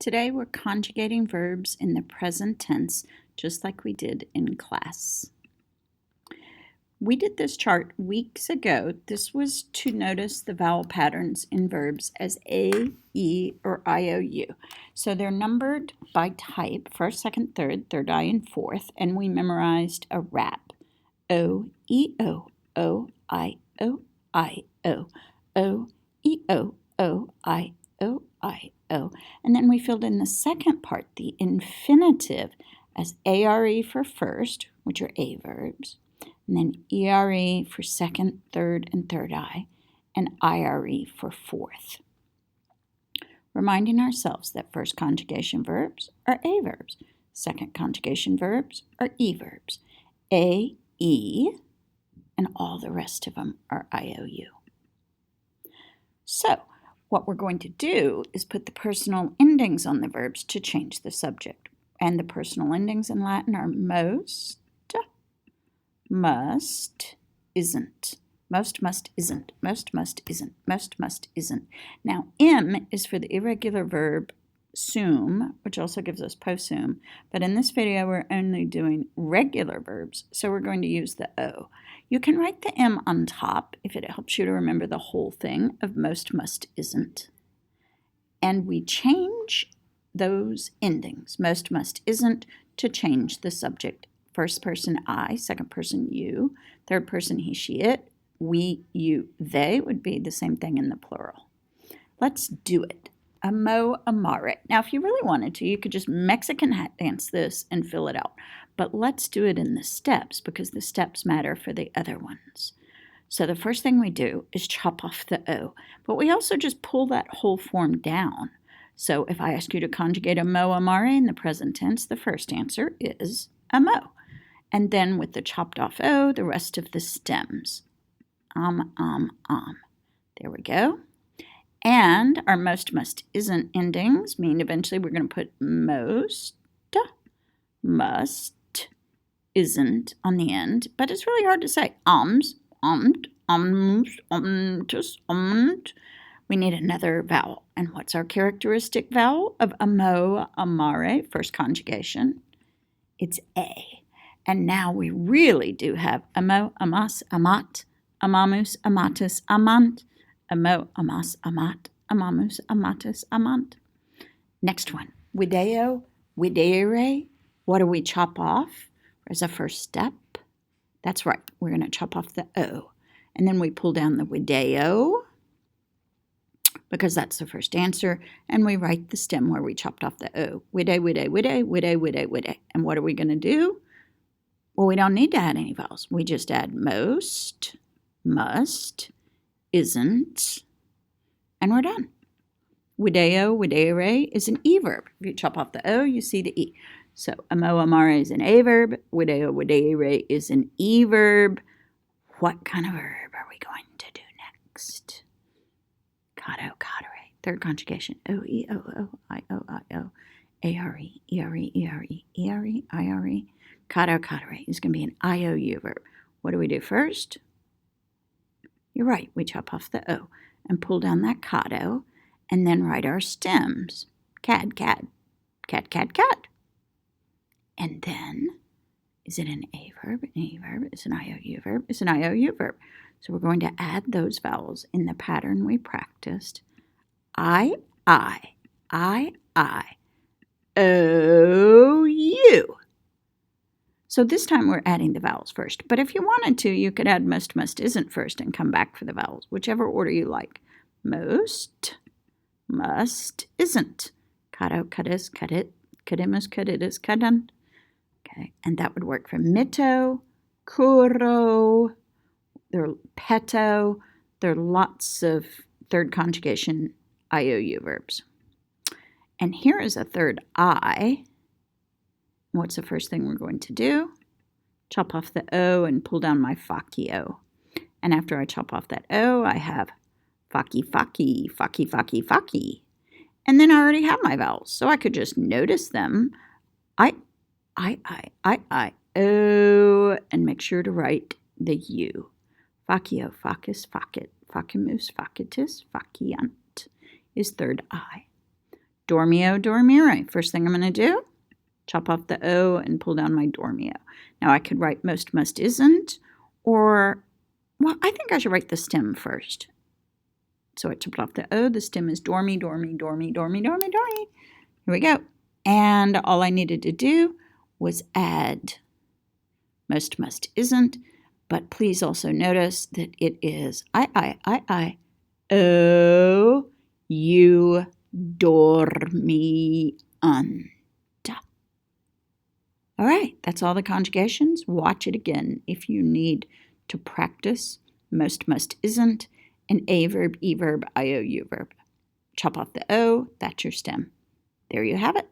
Today we're conjugating verbs in the present tense, just like we did in class. We did this chart weeks ago. This was to notice the vowel patterns in verbs as A, E, or IOU. So they're numbered by type, first, second, third I, and fourth, and we memorized a rap. O, E, O, O, I, O, I, O, O, E, O, O, I, O, I, O. And then we filled in the second part, the infinitive, as ARE for first, which are A verbs, and then ERE for second, third, and third I, and IRE for fourth. Reminding ourselves that first conjugation verbs are A verbs, second conjugation verbs are E verbs, A, E, and all the rest of them are IOU. So, what we're going to do is put the personal endings on the verbs to change the subject. And the personal endings in Latin are most, must, isn't. Most, must, isn't. Most, must, isn't. Most, must, isn't. Now, M is for the irregular verb sum, which also gives us possum. But in this video, we're only doing regular verbs, so we're going to use the O. You can write the M on top if it helps you to remember the whole thing of most, must, isn't. And we change those endings, most, must, isn't, to change the subject. First person I, second person you, third person he, she, it, we, you, they would be the same thing in the plural. Let's do it. Amo, amare. Now, if you really wanted to, you could just Mexican hat dance this and fill it out. But let's do it in the steps because the steps matter for the other ones. So the first thing we do is chop off the O. But we also just pull that whole form down. So if I ask you to conjugate amo, amare in the present tense, the first answer is amo. And then with the chopped off O, the rest of the stems. There we go. And our most, must, isn't endings mean eventually we're going to put most, must, isn't on the end. But it's really hard to say. We need another vowel. And what's our characteristic vowel of amo, amare, first conjugation? It's A. And now we really do have amo, amas, amat, amamus, amatus, amant, amo, amas, amat, amamus, amatus, amant. Next one, video, videre. What do we chop off as a first step? That's right, we're going to chop off the O. And then we pull down the video, because that's the first answer, and we write the stem where we chopped off the O. Wide, wide, wide, wide, wide, wide. And what are we going to do? Well, we don't need to add any vowels. We just add most, must, isn't, and we're done. Video, videre is an E verb. If you chop off the O, you see the E. So, amo, amare is an A verb. Video, videre is an E verb. What kind of verb are we going to do next? Cado, cadere. Third conjugation. O, E, O, O, I, O, I, O. A-R-E, E-R-E, E-R-E, E-R-E, I-R-E. Cado, cadere is going to be an IOU verb. What do we do first? You're right, we chop off the O and pull down that cado and then write our stems. Cad, cad, cat, cat, cat. And then, is it an A verb, an E verb? It's an IOU verb. It's an IOU verb. So we're going to add those vowels in the pattern we practiced. I, O-U. So this time we're adding the vowels first. But if you wanted to, you could add most, must, isn't first and come back for the vowels, whichever order you like. Most, must, isn't. Cado, cadis, cadit, cadimus, caditus, cadant. Okay, and that would work for mito, curo, there are peto. There are lots of third conjugation IOU verbs. And here is a third I. What's the first thing we're going to do? Chop off the O and pull down my facio. And after I chop off that O, I have faki, faki, faki, faki, faki. And then I already have my vowels, so I could just notice them. I, O, and make sure to write the U. Facio, facus, facit, facimus, facitus, faciant is third I. Dormio, dormire. First thing I'm going to do, chop off the O and pull down my dormio. Now I could write most, must, isn't, or, well, I think I should write the stem first. So I chopped off the O. The stem is dormy, dormy, dormy, dormy, dormy, dormy. Here we go. And all I needed to do was add most, must, isn't. But please also notice that it is I, O, you, dormi, anta. All right, that's all the conjugations. Watch it again if you need to practice most, must, isn't, and a verb, e verb, IOU verb. Chop off the O, that's your stem. There you have it.